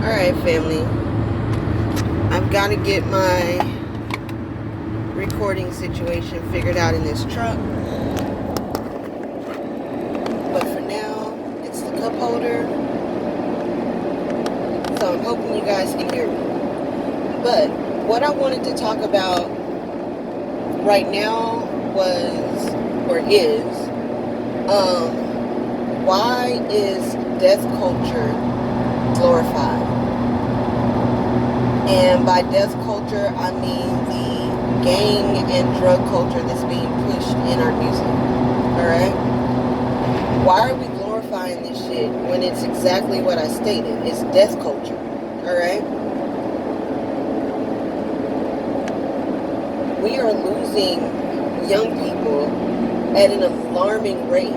Alright, family. I've got to get my recording situation figured out in this truck. But for now, it's the cup holder. So I'm hoping you guys can hear me. But what I wanted to talk about right now is why is death culture glorified? And by death culture, I mean the gang and drug culture that's being pushed in our music. Alright? Why are we glorifying this shit when it's exactly what I stated? It's death culture. Alright? We are losing young people at an alarming rate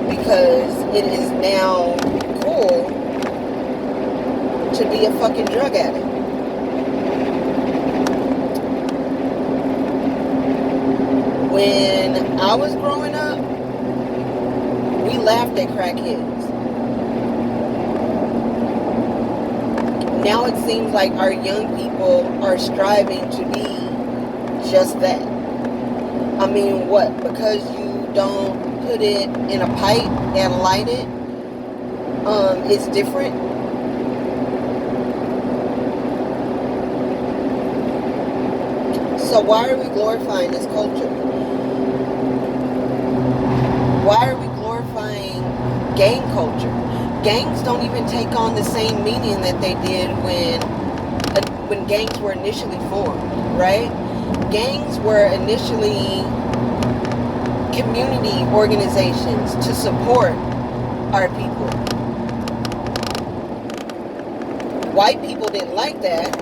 because it is now cool to be a fucking drug addict. When I was growing up, we laughed at crackheads. Now it seems like our young people are striving to be just that. I mean, what? Because you don't put it in a pipe and light it, it's different. So why are we glorifying this culture? Why are we glorifying gang culture? Gangs don't even take on the same meaning that they did when gangs were initially formed, right? Gangs were initially community organizations to support our people. White people didn't like that,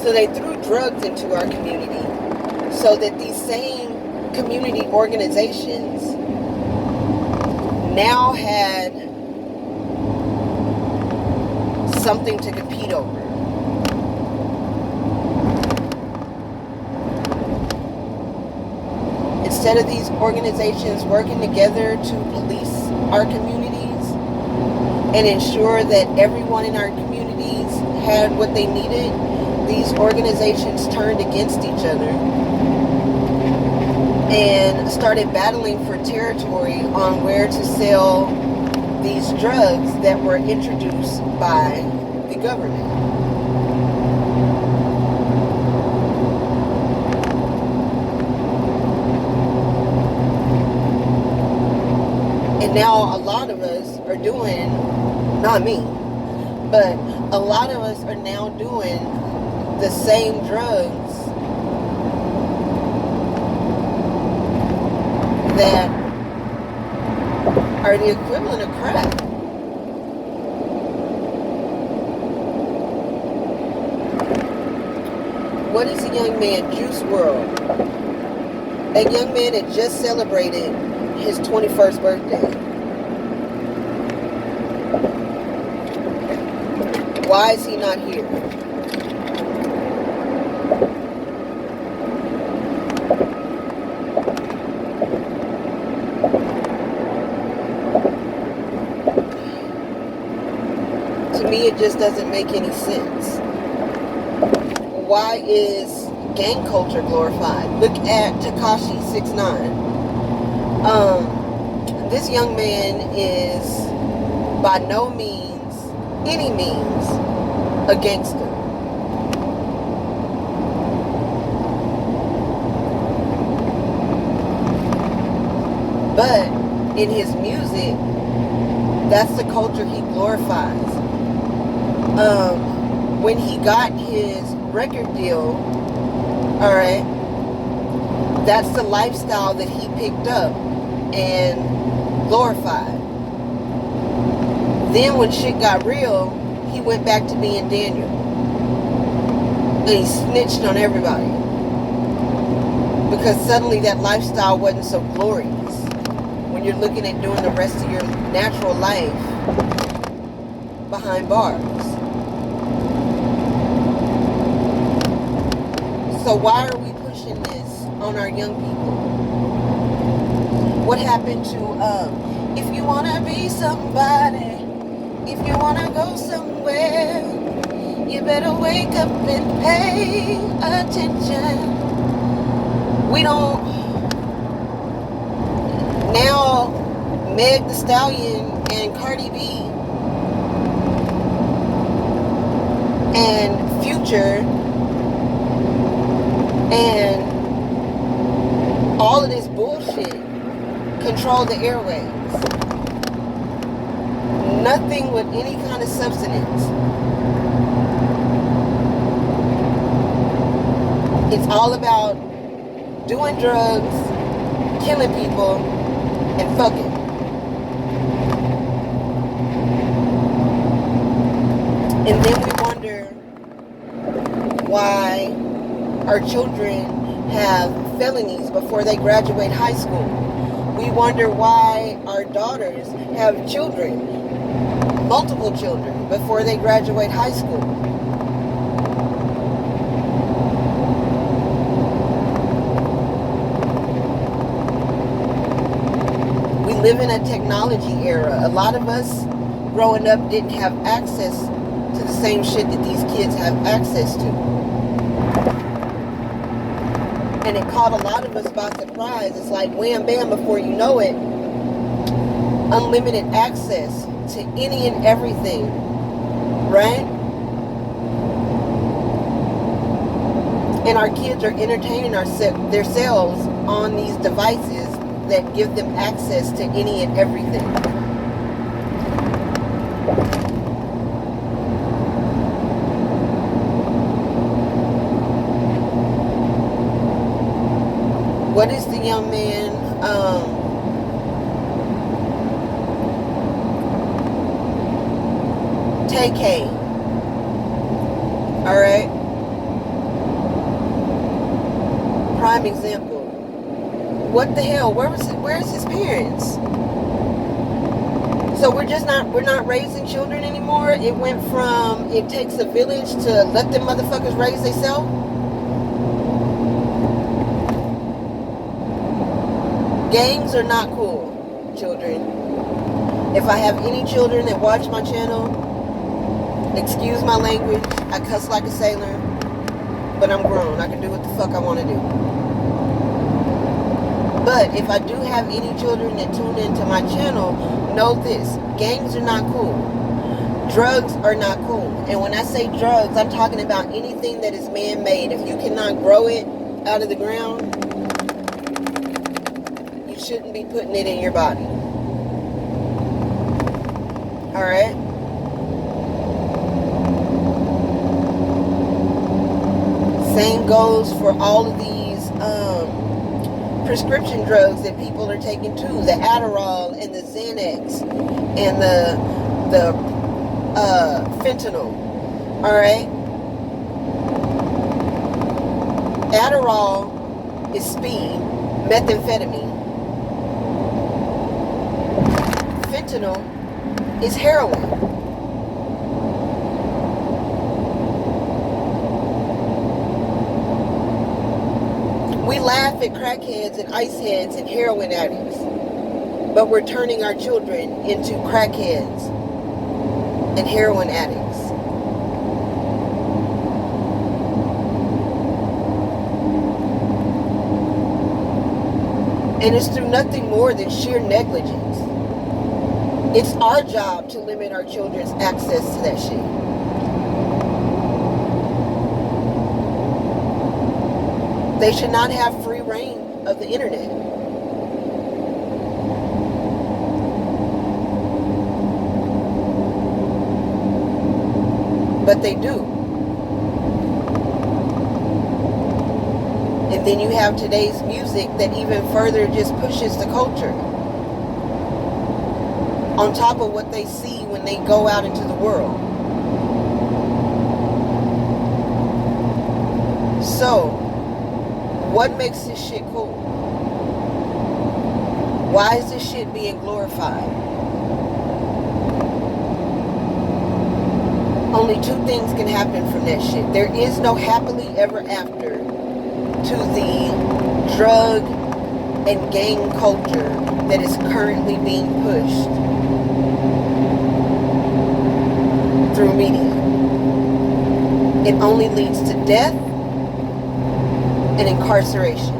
so they threw drugs into our community so that these same community organizations now had something to compete over. Instead of these organizations working together to police our communities and ensure that everyone in our communities had what they needed, these organizations turned against each other and started battling for territory on where to sell these drugs that were introduced by the government. And now a lot of us are doing, not me, but a lot of us are now doing the same drugs that are the equivalent of crack. What is a young man, Juice WRLD? A young man that just celebrated his 21st birthday. Why is he not here? To me, it just doesn't make any sense. Why is gang culture glorified? Look at Tekashi 6ix9ine. This young man is by no means, any means, a gangster. But in his music, that's the culture he glorifies. When he got his record deal, alright, that's the lifestyle that he picked up and glorified. Then when shit got real, he went back to being Daniel. And he snitched on everybody. Because suddenly that lifestyle wasn't so glorious. When you're looking at doing the rest of your natural life behind bars. So why are we pushing this on our young people? What happened to, if you want to be somebody, If you wanna go somewhere, you better wake up and pay attention. We don't. Now, Meg the Stallion and Cardi B and Future and all of this bullshit control the airwaves. Nothing with any kind of substance. It's all about doing drugs, killing people, and fucking. And then we wonder why our children have felonies before they graduate high school. We wonder why our daughters have children, multiple children, before they graduate high school. We live in a technology era. A lot of us growing up didn't have access to the same shit that these kids have access to. And it caught a lot of us by surprise. It's like wham bam, before you know it, unlimited access to any and everything, right? And our kids are entertaining themselves on these devices that give them access to any and everything. What is the young man, Tay-K, alright? Prime example. What the hell? Where's his parents? So we're not raising children anymore. It went from it takes a village to let them motherfuckers raise themselves. Gangs are not cool, children. If I have any children that watch my channel, excuse my language. I cuss like a sailor, but I'm grown. I can do what the fuck I want to do. But if I do have any children that tune into my channel, know this. Gangs are not cool. Drugs are not cool. And when I say drugs, I'm talking about anything that is man-made. If you cannot grow it out of the ground, you shouldn't be putting it in your body. Alright? Same goes for all of these prescription drugs that people are taking too. The Adderall and the Xanax and the fentanyl. Alright? Adderall is speed, methamphetamine. Fentanyl is heroin. We laugh at crackheads and iceheads and heroin addicts, but we're turning our children into crackheads and heroin addicts. And it's through nothing more than sheer negligence. It's our job to limit our children's access to that shit. They should not have free reign of the internet. But they do. And then you have today's music that even further just pushes the culture. On top of what they see when they go out into the world. So, what makes this shit cool? Why is this shit being glorified? Only two things can happen from that shit. There is no happily ever after to the drug and gang culture that is currently being pushed. media. It only leads to death and incarceration.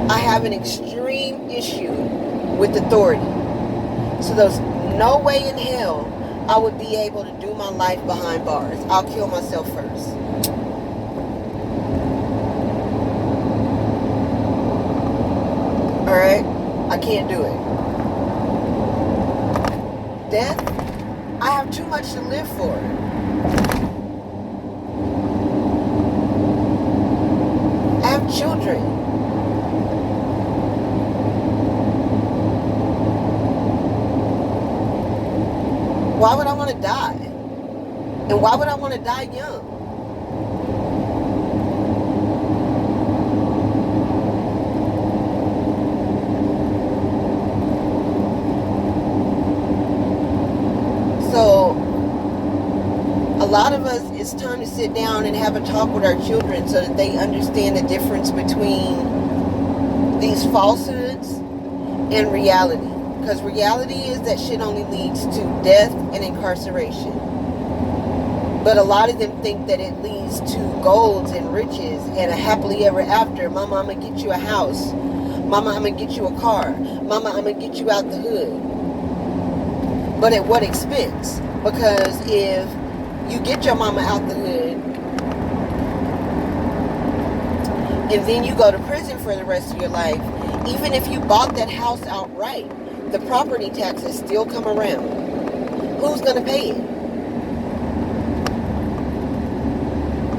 I have an extreme issue with authority. So there's no way in hell I would be able to do my life behind bars. I'll kill myself first. Alright? I can't do it. Death? I have too much to live for. I have children. Why would I want to die? And why would I want to die young? So, a lot of us, it's time to sit down and have a talk with our children so that they understand the difference between these falsehoods and reality. Because reality is that shit only leads to death and incarceration. But a lot of them think that it leads to golds and riches and a happily ever after. Mama, I'm going to get you a house. Mama, I'm going to get you a car. Mama, I'm going to get you out the hood. But at what expense? Because if you get your mama out the hood and then you go to prison for the rest of your life, even if you bought that house outright, the property taxes still come around. Who's going to pay it?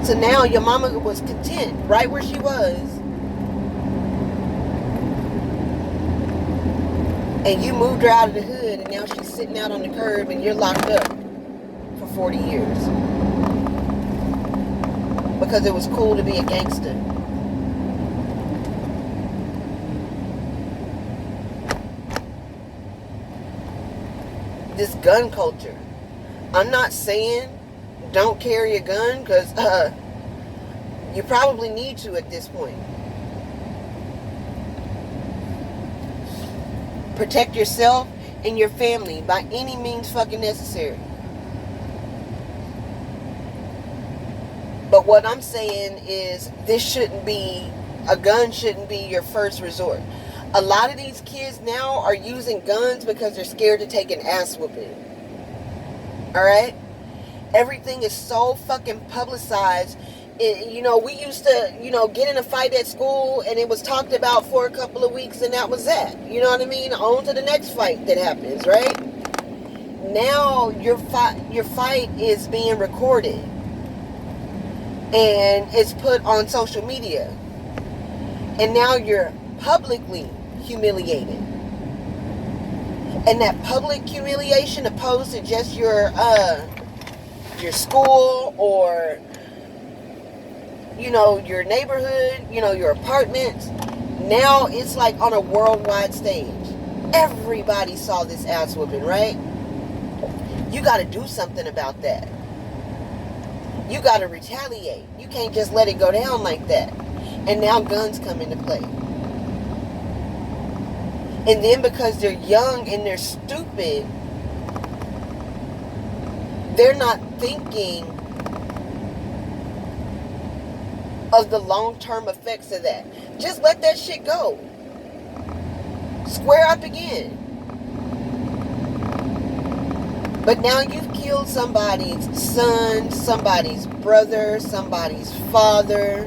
So now your mama was content right where she was, and you moved her out of the hood, and now she's sitting out on the curb and you're locked up for 40 years because it was cool to be a gangster. This gun culture. I'm not saying don't carry a gun, because you probably need to at this point. Protect yourself and your family by any means fucking necessary. But what I'm saying is a gun shouldn't be your first resort. A lot of these kids now are using guns because they're scared to take an ass whooping. Alright? Everything is so fucking publicized. We used to, get in a fight at school and it was talked about for a couple of weeks and that was that. You know what I mean? On to the next fight that happens, right? Now your fight is being recorded and it's put on social media. And now you're publicly humiliated. And that public humiliation, opposed to just your school or your neighborhood, your apartment, now it's like on a worldwide stage. Everybody saw this ass whooping, right? You got to do something about that. You got to retaliate. You can't just let it go down like that. And now guns come into play. And then because they're young and they're stupid, they're not thinking of the long-term effects of that. Just let that shit go. Square up again. But now you've killed somebody's son, somebody's brother, somebody's father.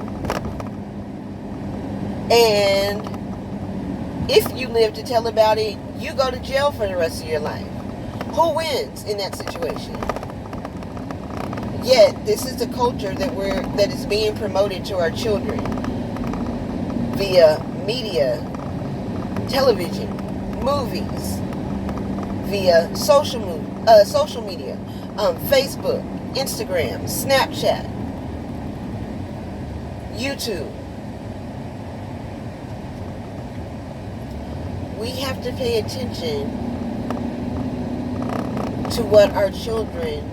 And if you live to tell about it, you go to jail for the rest of your life. Who wins in that situation? Yet, this is the culture that is being promoted to our children via media, television, movies, via social media, Facebook, Instagram, Snapchat, YouTube. We have to pay attention to what our children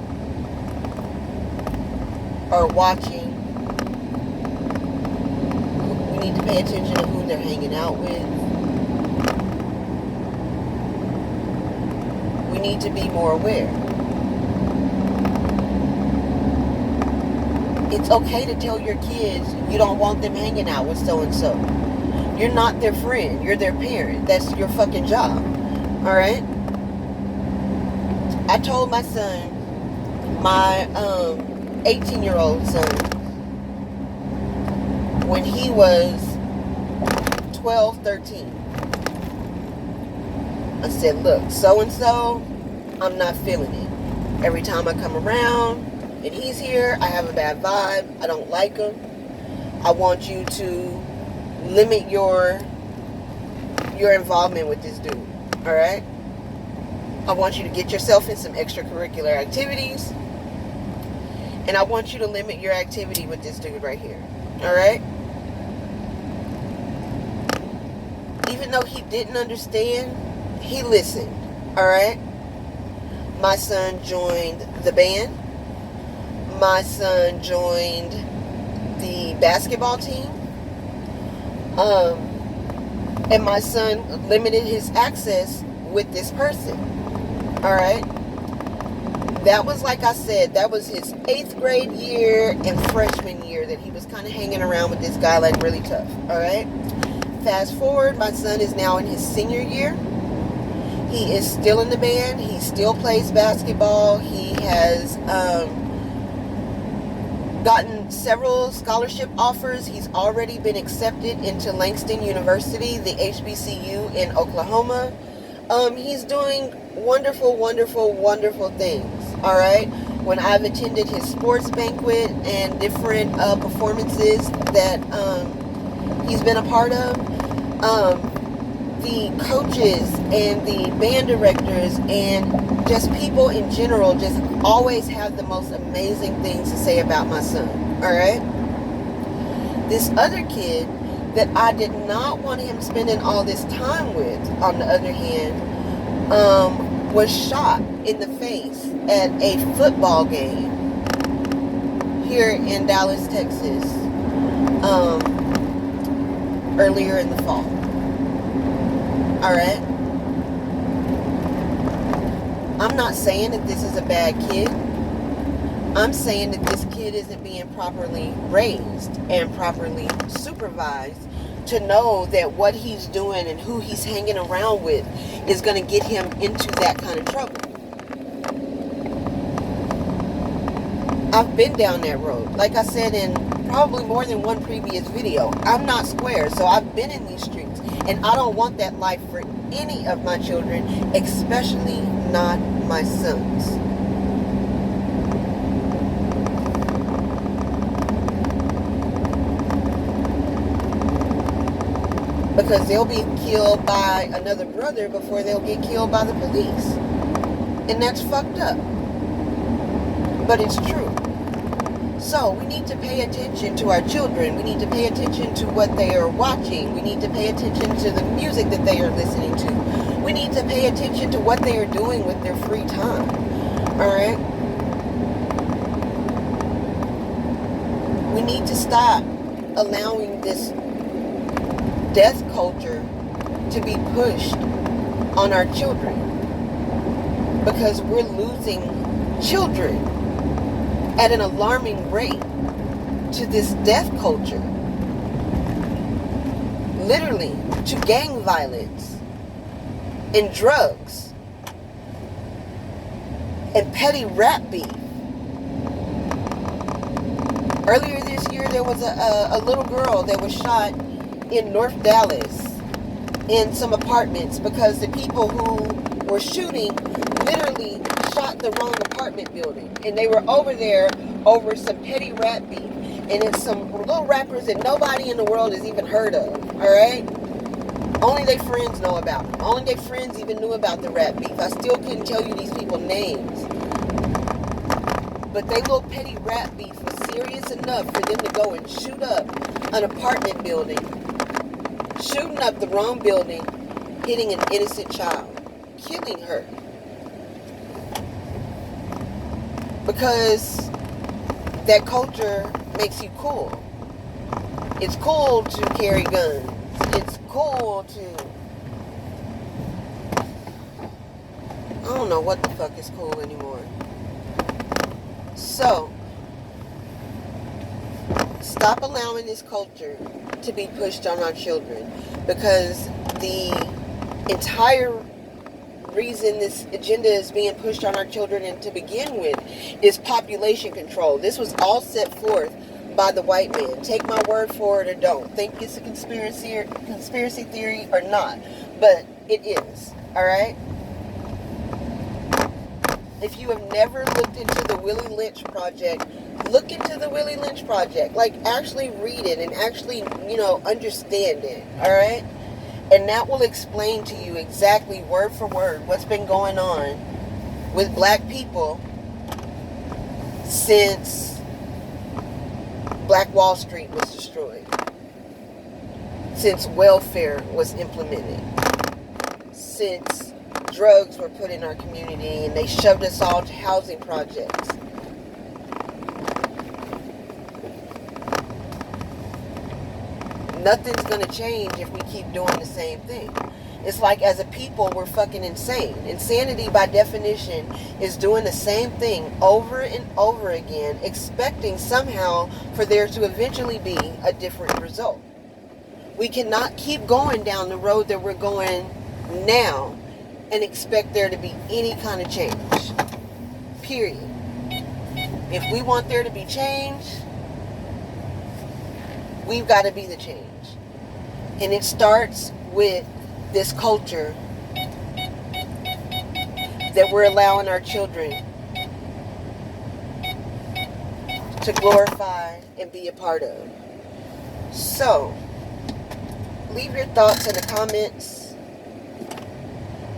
are watching. We need to pay attention to who they're hanging out with. We need to be more aware. It's okay to tell your kids you don't want them hanging out with so-and-so. You're not their friend. You're their parent. That's your fucking job. Alright? I told my son, my 18-year-old son, when he was 12, 13, I said, look, so-and-so, I'm not feeling it. Every time I come around and he's here, I have a bad vibe. I don't like him. I want you to limit your involvement with this dude. Alright? I want you to get yourself in some extracurricular activities. And I want you to limit your activity with this dude right here. Alright? Even though he didn't understand, he listened. Alright? My son joined the band. My son joined the basketball team. And my son limited his access with this person. Alright? That was, like I said, that was his 8th grade year and freshman year that he was kind of hanging around with this guy like really tough. Alright? Fast forward, my son is now in his senior year. He is still in the band. He still plays basketball. He has gotten several scholarship offers. He's already been accepted into Langston University, the HBCU in Oklahoma. He's doing wonderful, wonderful, wonderful things. All right. When I've attended his sports banquet and different performances that he's been a part of, the coaches and the band directors and just people in general just always have the most amazing things to say about my son. All right. This other kid that I did not want him spending all this time with, on the other hand, was shot in the face at a football game here in Dallas, Texas, earlier in the fall. Alright? I'm not saying that this is a bad kid. I'm saying that this kid isn't being properly raised and properly supervised to know that what he's doing and who he's hanging around with is going to get him into that kind of trouble. I've been down that road. Like I said in probably more than one previous video, I'm not square, so I've been in these streets, and I don't want that life for any of my children, especially not my sons. Because they'll be killed by another brother before they'll get killed by the police. And that's fucked up. But it's true. So we need to pay attention to our children. We need to pay attention to what they are watching. We need to pay attention to the music that they are listening to. We need to pay attention to what they are doing with their free time. Alright? We need to stop allowing this death culture to be pushed on our children, because we're losing children at an alarming rate to this death culture, literally to gang violence and drugs and petty rap beef. Earlier this year there was a little girl that was shot in North Dallas in some apartments because the people who were shooting literally shot the wrong apartment building, and they were over there over some petty rap beef, and it's some little rappers that nobody in the world has even heard of. Alright? Only their friends know about them. Only their friends even knew about the rap beef. I still couldn't tell you these people's names, but they little petty rap beef was serious enough for them to go and shoot up an apartment building, shooting up the wrong building, hitting an innocent child, killing her. Because that culture makes you cool. It's cool to carry guns. It's cool to... I don't don't know what the fuck is cool anymore. So, stop allowing this culture to be pushed on our children, because the entire reason this agenda is being pushed on our children, and to begin with, is population control. This was all set forth by the white man. Take my word for it or don't. Think it's a conspiracy theory or not, but it is. All right. If you have never looked into the Willie Lynch Project, look into the Willie Lynch Project. Like, actually read it and actually, understand it. All right. And that will explain to you exactly word for word what's been going on with black people since Black Wall Street was destroyed, since welfare was implemented, since drugs were put in our community and they shoved us all to housing projects. Nothing's going to change if we keep doing the same thing. It's like, as a people, we're fucking insane. Insanity, by definition, is doing the same thing over and over again, expecting somehow for there to eventually be a different result. We cannot keep going down the road that we're going now and expect there to be any kind of change. Period. If we want there to be change, we've got to be the change. And it starts with this culture that we're allowing our children to glorify and be a part of. So, leave your thoughts in the comments.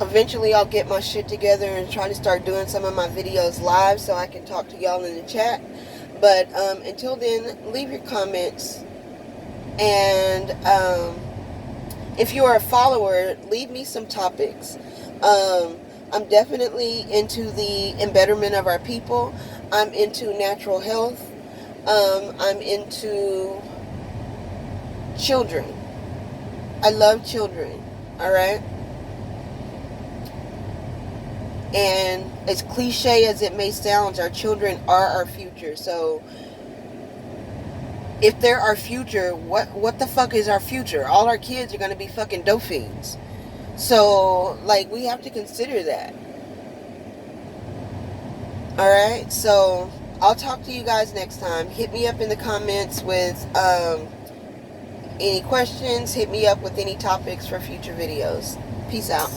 Eventually I'll get my shit together and try to start doing some of my videos live so I can talk to y'all in the chat. But until then, leave your comments. And if you are a follower, leave me some topics. I'm definitely into the embetterment of our people. I'm into natural health. I'm into children. I love children. Alright? And as cliche as it may sound, our children are our future. So, if they're our future, what the fuck is our future? All our kids are going to be fucking dope fiends. So, like, we have to consider that. Alright, so I'll talk to you guys next time. Hit me up in the comments with any questions. Hit me up with any topics for future videos. Peace out.